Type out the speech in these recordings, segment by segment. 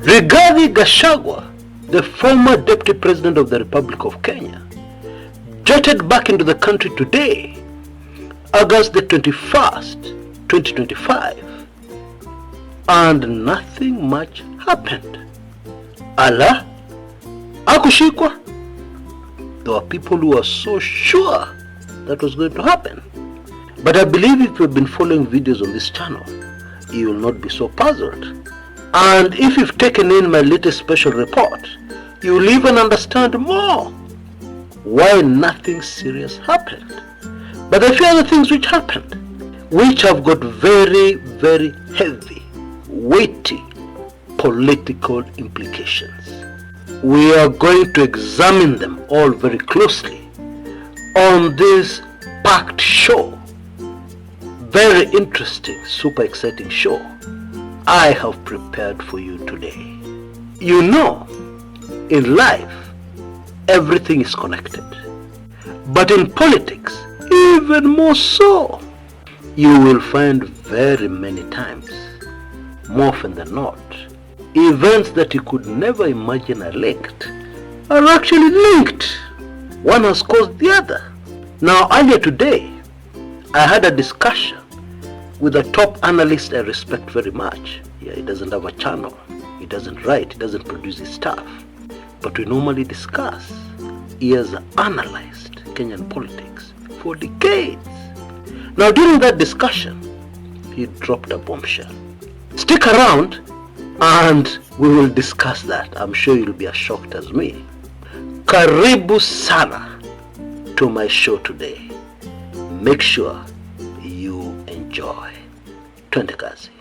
Rigathi Gachagua, the former Deputy President of the Republic of Kenya, jetted back into the country today, August the 21st, 2025, and nothing much happened. Allah, akushikwa. There were people who were so sure that was going to happen. But I believe if you've been following videos on this channel, you will not be so puzzled. And if you've taken in my latest special report, you will even understand more why nothing serious happened. But there are a few other things which happened, which have got very, very heavy, weighty political implications. We are going to examine them all very closely on this packed show. Very interesting, super exciting show I have prepared for you today. You know, in life, everything is connected. But in politics, even more so. You will find very many times, more often than not, events that you could never imagine are linked are actually linked. One has caused the other. Now, earlier today, I had a discussion with a top analyst I respect very much. Yeah, he doesn't have a channel, he doesn't write, he doesn't produce his stuff. But we normally discuss. He has analyzed Kenyan politics for decades. Now, during that discussion, he dropped a bombshell. Stick around and we will discuss that. I'm sure you'll be as shocked as me. Karibu sana to my show today. Make sure you enjoy. Twende kazi.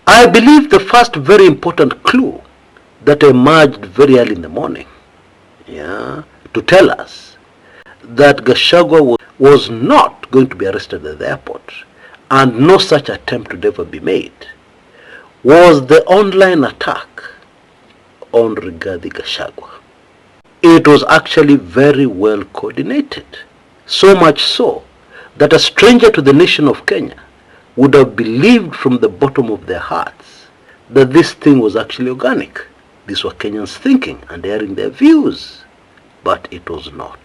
I believe the first very important clue that emerged very early in the morning, to tell us that Gachagua was not going to be arrested at the airport and no such attempt would ever be made, was the online attack on Rigathi Gachagua. It was actually very well coordinated, so much so that a stranger to the nation of Kenya would have believed from the bottom of their hearts that this thing was actually organic. These were Kenyans thinking and airing their views, but it was not.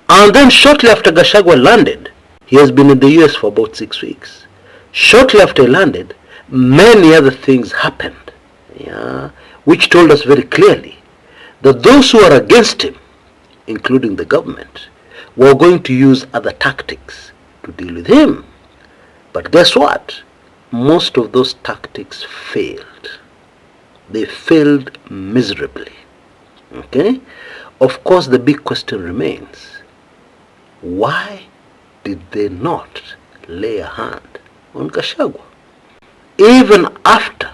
And then shortly after Gachagua landed, he has been in the US for about 6 weeks. Shortly after he landed, many other things happened, which told us very clearly that those who are against him, including the government, were going to use other tactics to deal with him. But guess what? Most of those tactics failed. They failed miserably. Okay? Of course, the big question remains, why did they not lay a hand on Gachagua? Even after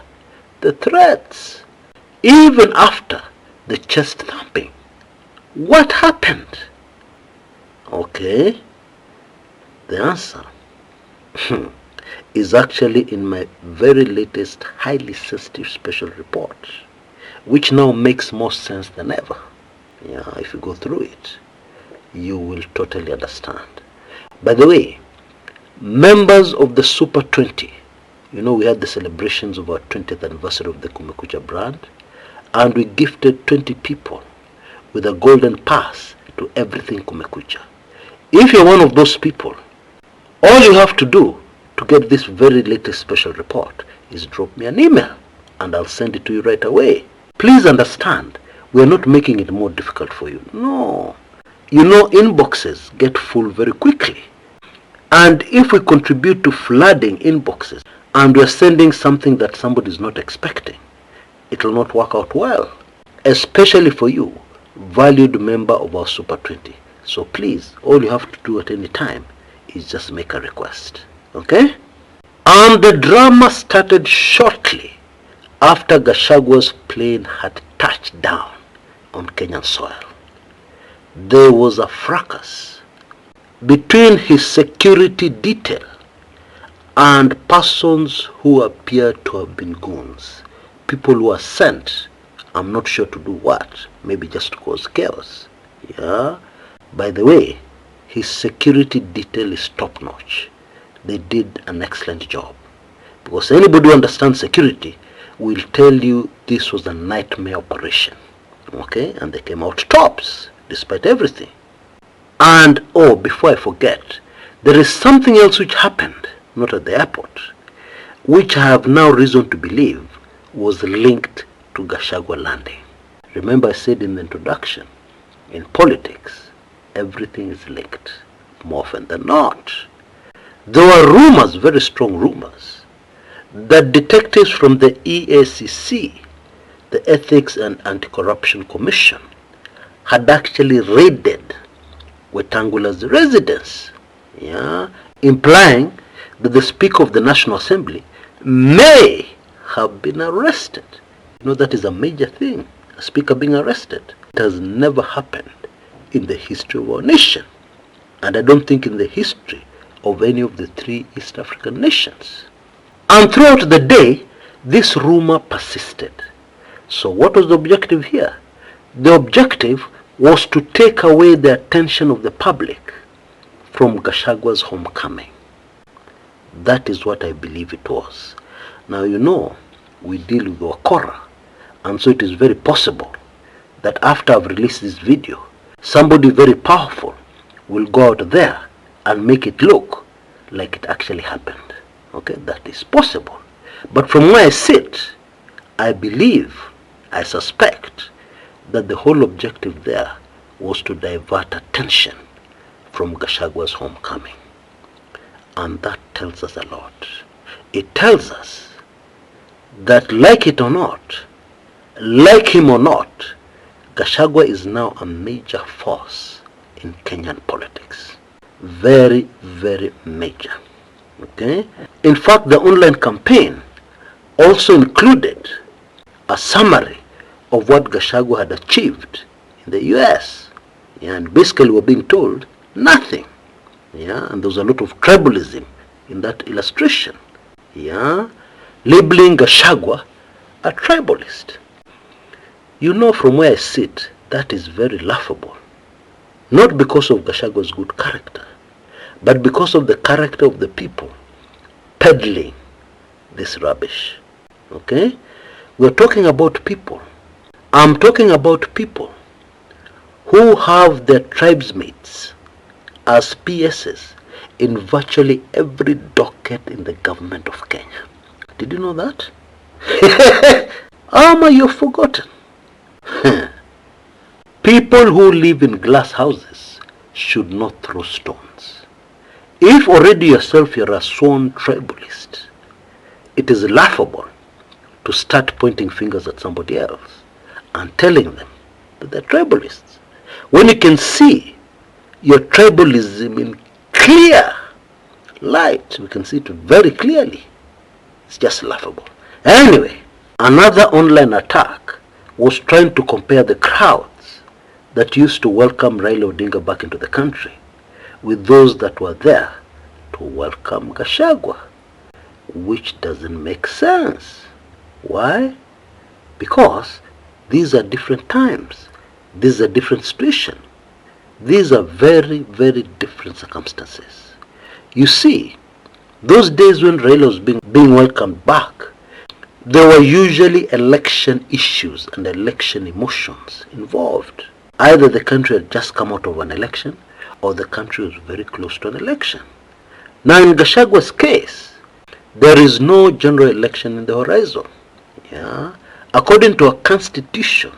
the threats, even after the chest thumping, what happened? Okay, the answer is actually in my very latest highly sensitive special report, which now makes more sense than ever. If you go through it, you will totally understand. By the way, members of the Super 20, we had the celebrations of our 20th anniversary of the Kumekucha brand, and we gifted 20 people with a golden pass to everything Kumekucha. If you're one of those people, all you have to do to get this very latest special report is drop me an email and I'll send it to you right away. Please understand, we're not making it more difficult for you. No. Inboxes get full very quickly. And if we contribute to flooding inboxes and we're sending something that somebody is not expecting, it will not work out well. Especially for you, valued member of our Super 20. So please, all you have to do at any time is just make a request. Okay? And the drama started shortly after Gachagua's plane had touched down on Kenyan soil. There was a fracas between his security detail and persons who appear to have been goons. People who are sent, I'm not sure to do what, maybe just to cause chaos. Yeah. By the way, his security detail is top-notch. They did an excellent job. Because anybody who understands security will tell you this was a nightmare operation. Okay? And they came out tops, despite everything. And, oh, before I forget, there is something else which happened, not at the airport, which I have now reason to believe was linked to Gachagua landing. Remember I said in the introduction, in politics, everything is linked, more often than not. There were rumors, very strong rumors, that detectives from the EACC, the Ethics and Anti-Corruption Commission, had actually raided Wetangula's residence, yeah, implying that the Speaker of the National Assembly may have been arrested. You know, that is a major thing, a Speaker being arrested. It has never happened in the history of our nation, and I don't think in the history of any of the 3 East African nations. And throughout the day, this rumor persisted. So what was the objective here? The objective was to take away the attention of the public from Gachagua's homecoming. That is what I believe it was. Now, you know, we deal with Wakora, and so it is very possible that after I've released this video, somebody very powerful will go out there and make it look like it actually happened. Okay, that is possible. But from where I sit, I believe, I suspect, that the whole objective there was to divert attention from Gachagua's homecoming. And that tells us a lot. It tells us that, like it or not, like him or not, Gachagua is now a major force in Kenyan politics. Very, very major. Okay? In fact, the online campaign also included a summary of what Gachagua had achieved in the US. Yeah, and basically we're being told nothing. Yeah, and there was a lot of tribalism in that illustration. Yeah, labeling Gachagua a tribalist. You know, from where I sit, that is very laughable. Not because of Gachagua's good character, but because of the character of the people peddling this rubbish. Okay? We're talking about people. I'm talking about people who have their tribesmates as PSs in virtually every docket in the government of Kenya. Did you know that? You've forgotten. People who live in glass houses should not throw stones. If already yourself you're a sworn tribalist, it is laughable to start pointing fingers at somebody else and telling them that they're tribalists, when you can see your tribalism in clear light. We can see it very clearly. It's just laughable. Anyway, another online attack was trying to compare the crowds that used to welcome Raila Odinga back into the country with those that were there to welcome Gachagua, which doesn't make sense. Why? Because these are different times. These are different situations. These are very, very different circumstances. You see, those days when Raila was being welcomed back, there were usually election issues and election emotions involved. Either the country had just come out of an election, or the country was very close to an election. Now in Gachagua's case, there is no general election in the horizon. Yeah? According to our constitution,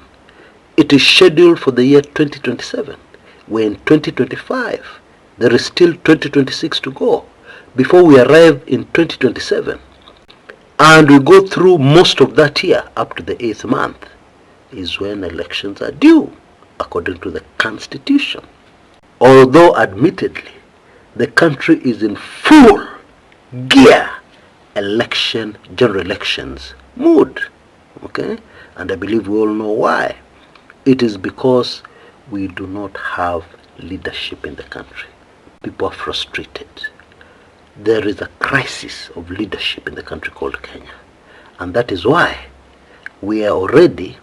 it is scheduled for the year 2027. We're in 2025. There is still 2026 to go before we arrive in 2027. And we go through most of that year up to the 8th month is when elections are due, according to the constitution. Although admittedly, the country is in full gear general elections mood. Okay? And I believe we all know why. It is because we do not have leadership in the country. People are frustrated. There is a crisis of leadership in the country called Kenya. And that is why we are already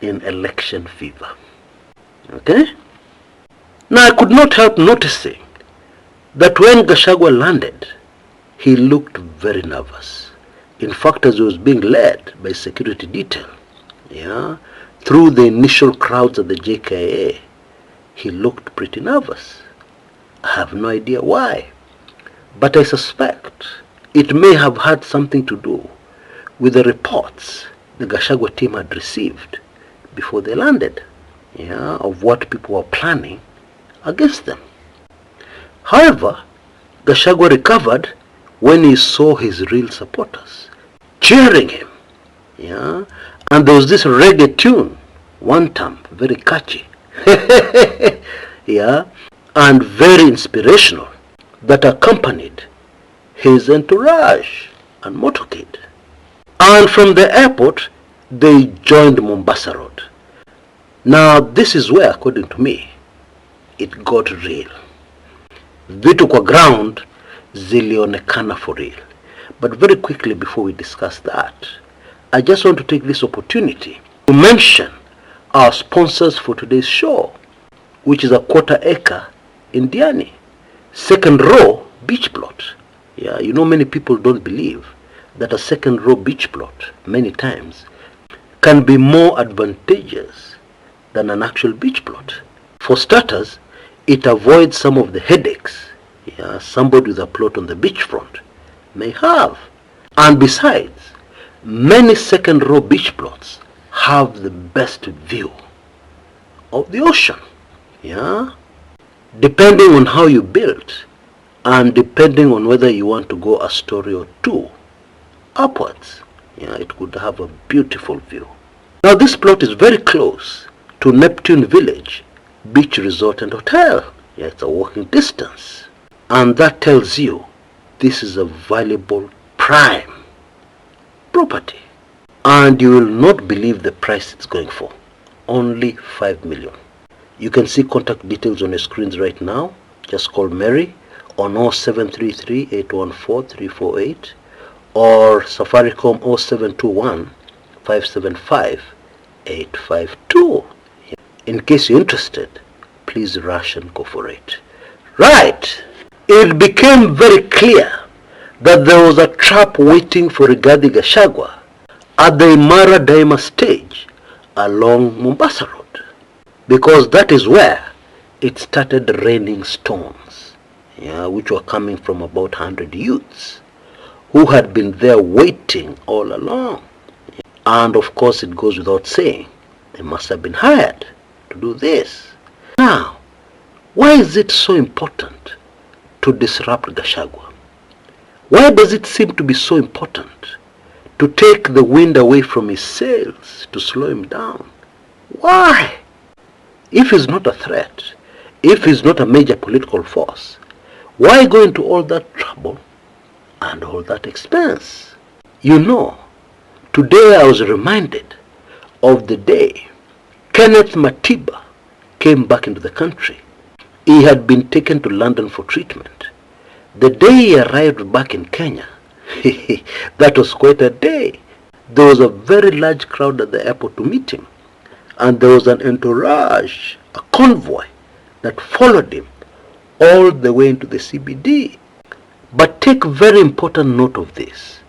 in election fever. Okay? Now I could not help noticing that when Gachagua landed, he looked very nervous. In fact, as he was being led by security detail, through the initial crowds at the JKA, he looked pretty nervous. I have no idea why, but I suspect it may have had something to do with the reports the Gachagua team had received before they landed, of what people were planning against them. However, Gachagua recovered when he saw his real supporters cheering him, and there was this reggae tune, one time, very catchy, and very inspirational, that accompanied his entourage and motorcade. And from the airport, they joined Mombasa Road. Now, this is where, according to me, it got real. Vitu kwa ground zilionekana for real. But very quickly before we discuss that, I just want to take this opportunity to mention our sponsors for today's show, which is a quarter acre in Diani, second row beach plot. Many people don't believe that a second row beach plot many times can be more advantageous than an actual beach plot. For starters, it avoids some of the headaches somebody with a plot on the beachfront may have. And besides, many second row beach plots have the best view of the ocean. Depending on how you build and depending on whether you want to go a story or two upwards, it could have a beautiful view. Now this plot is very close to Neptune Village Beach Resort and Hotel. It's a walking distance. And that tells you this is a valuable prime property. And you will not believe the price it's going for. Only 5 million. You can see contact details on your screens right now. Just call Mary on 0733 814 348 or Safaricom 0721 575 852. In case you're interested, please rush and go for it. Right! It became very clear that there was a trap waiting for Rigathi Gachagua at the Imara Daima stage along Mombasa Road, because that is where it started raining stones, which were coming from about 100 youths who had been there waiting all along. And of course it goes without saying, they must have been hired to do this. Now, why is it so important to disrupt Gachagua? Why does it seem to be so important to take the wind away from his sails, to slow him down? Why? If he's not a threat, if he's not a major political force, why go into all that trouble and all that expense? Today I was reminded of the day Kenneth Matiba came back into the country. He had been taken to London for treatment. The day he arrived back in Kenya, that was quite a day. There was a very large crowd at the airport to meet him. And there was an entourage, a convoy, that followed him all the way into the CBD. But take very important note of this.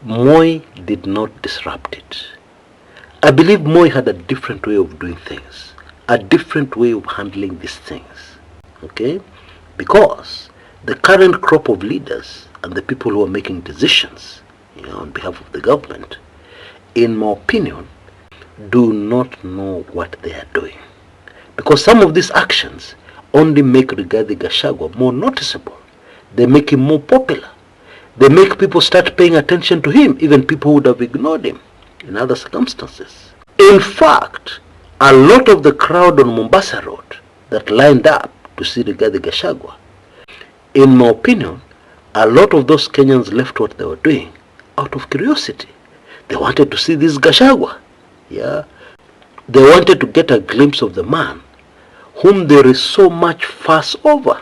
Moi did not disrupt it. I believe Moi had a different way of doing things, a different way of handling these things. Okay? Because the current crop of leaders and the people who are making decisions on behalf of the government, in my opinion, do not know what they are doing. Because some of these actions only make Rigathi Gachagua more noticeable. They make him more popular. They make people start paying attention to him, even people who would have ignored him in other circumstances. In fact, a lot of the crowd on Mombasa Road that lined up to see Rigathi Gachagua, in my opinion, a lot of those Kenyans left what they were doing out of curiosity. They wanted to see this Gachagua. They wanted to get a glimpse of the man whom there is so much fuss over.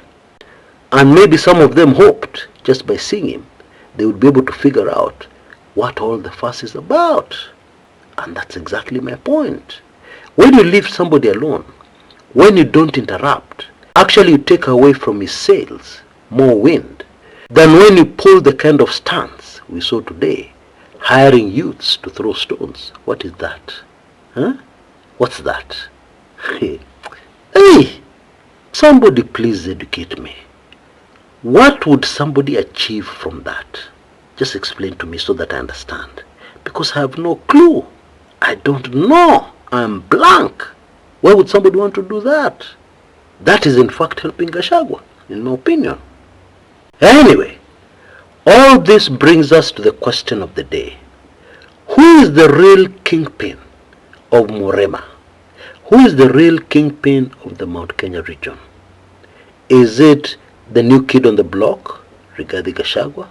And maybe some of them hoped, just by seeing him, they would be able to figure out what all the fuss is about. And that's exactly my point. When you leave somebody alone, when you don't interrupt, actually you take away from his sails more wind than when you pull the kind of stance we saw today, hiring youths to throw stones. What is that? Huh? What's that? Hey, somebody please educate me. What would somebody achieve from that? Just explain to me so that I understand. Because I have no clue. I don't know. I'm blank. Why would somebody want to do that? That is in fact helping Gachagua, in my opinion. Anyway, all this brings us to the question of the day. Who is the real kingpin of Murema? Who is the real kingpin of the Mount Kenya region? Is it the new kid on the block, Rigathi Gachagua?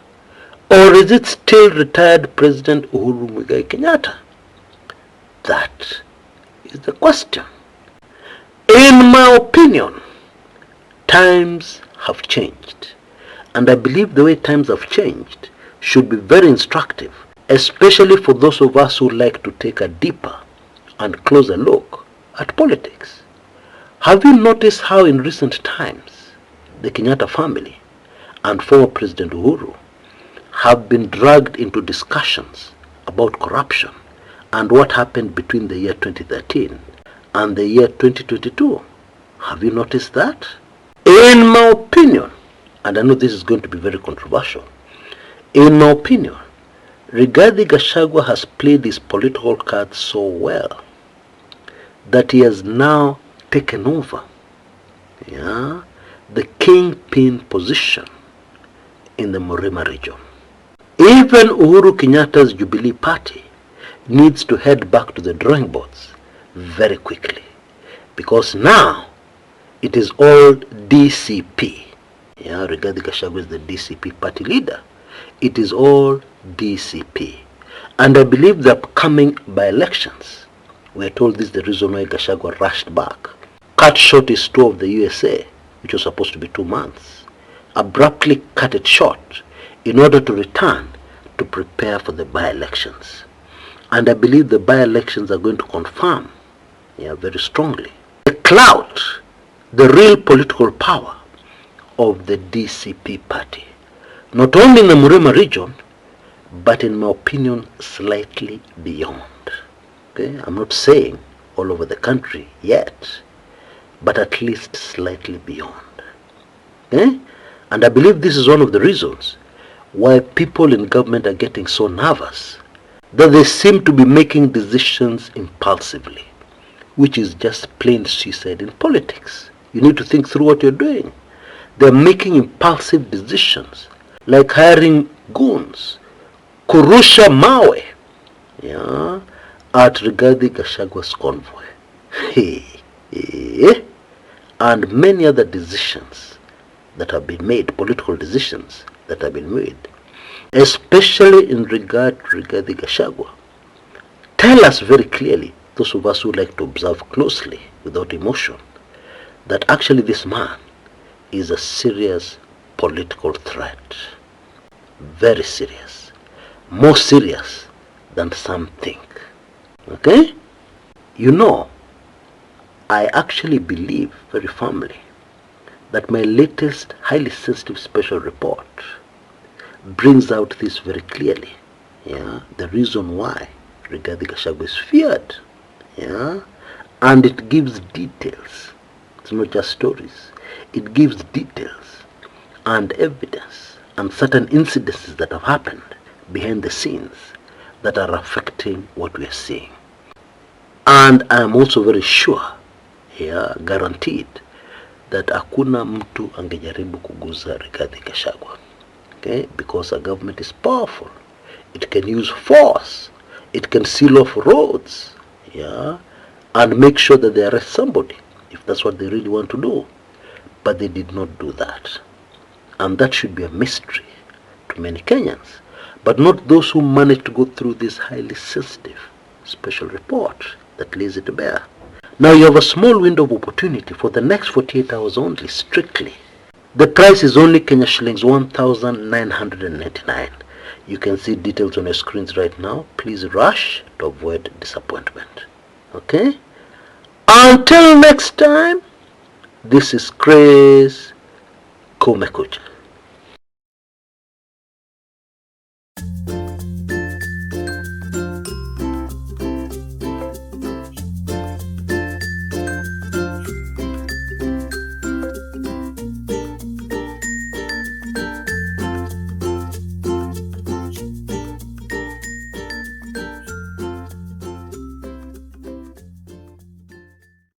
Or is it still retired President Uhuru Kenyatta? That is the question. In my opinion, times have changed. And I believe the way times have changed should be very instructive, especially for those of us who like to take a deeper and closer look at politics. Have you noticed how in recent times the Kenyatta family and former President Uhuru have been dragged into discussions about corruption and what happened between the year 2013 and the year 2022? Have you noticed that? In my opinion, and I know this is going to be very controversial, in my opinion, Rigathi Gachagua has played his political cards so well that he has now taken over the kingpin position in the Murema region. Even Uhuru Kenyatta's Jubilee Party needs to head back to the drawing boards very quickly, because now it is all DCP. Rigathi Gachagua is the DCP party leader. It is all DCP. And I believe the upcoming by-elections, we are told this is the reason why Gachagua rushed back, cut short his tour of the USA, which was supposed to be 2 months, abruptly cut it short in order to return to prepare for the by-elections. And I believe the by-elections are going to confirm very strongly the clout, the real political power of the DCP party, not only in the Murema region, but in my opinion, slightly beyond. Okay? I'm not saying all over the country yet, but at least slightly beyond. Okay? And I believe this is one of the reasons why people in government are getting so nervous that they seem to be making decisions impulsively, which is just plain suicide in politics. You need to think through what you're doing. They're making impulsive decisions, like hiring goons, kurusha mawe, at Rigathi Gachagua's convoy, and many other decisions that have been made, political decisions that have been made, especially in regard to Rigathi Gachagua. Tell us very clearly, those of us who like to observe closely without emotion, that actually this man is a serious political threat. Very serious. More serious than some think. Okay? You know, I actually believe very firmly that my latest highly sensitive special report brings out this very clearly. The reason why Rigathi Gachagua is feared. And it gives details. It's not just stories. It gives details and evidence and certain incidences that have happened behind the scenes that are affecting what we are seeing. And I am also very sure, guaranteed, that hakuna mtu angejaribu kuguza Rigathi Gachagua. Okay? Because our government is powerful. It can use force. It can seal off roads. And make sure that they arrest somebody, if that's what they really want to do. But they did not do that. And that should be a mystery to many Kenyans, but not those who managed to go through this highly sensitive special report. that lays it bare. Now you have a small window of opportunity for the next 48 hours only, strictly. The price is only Kenya shillings 1,999. You can see details on your screens right now. Please rush to avoid disappointment. Okay? Until next time, this is Chris Kumekucha.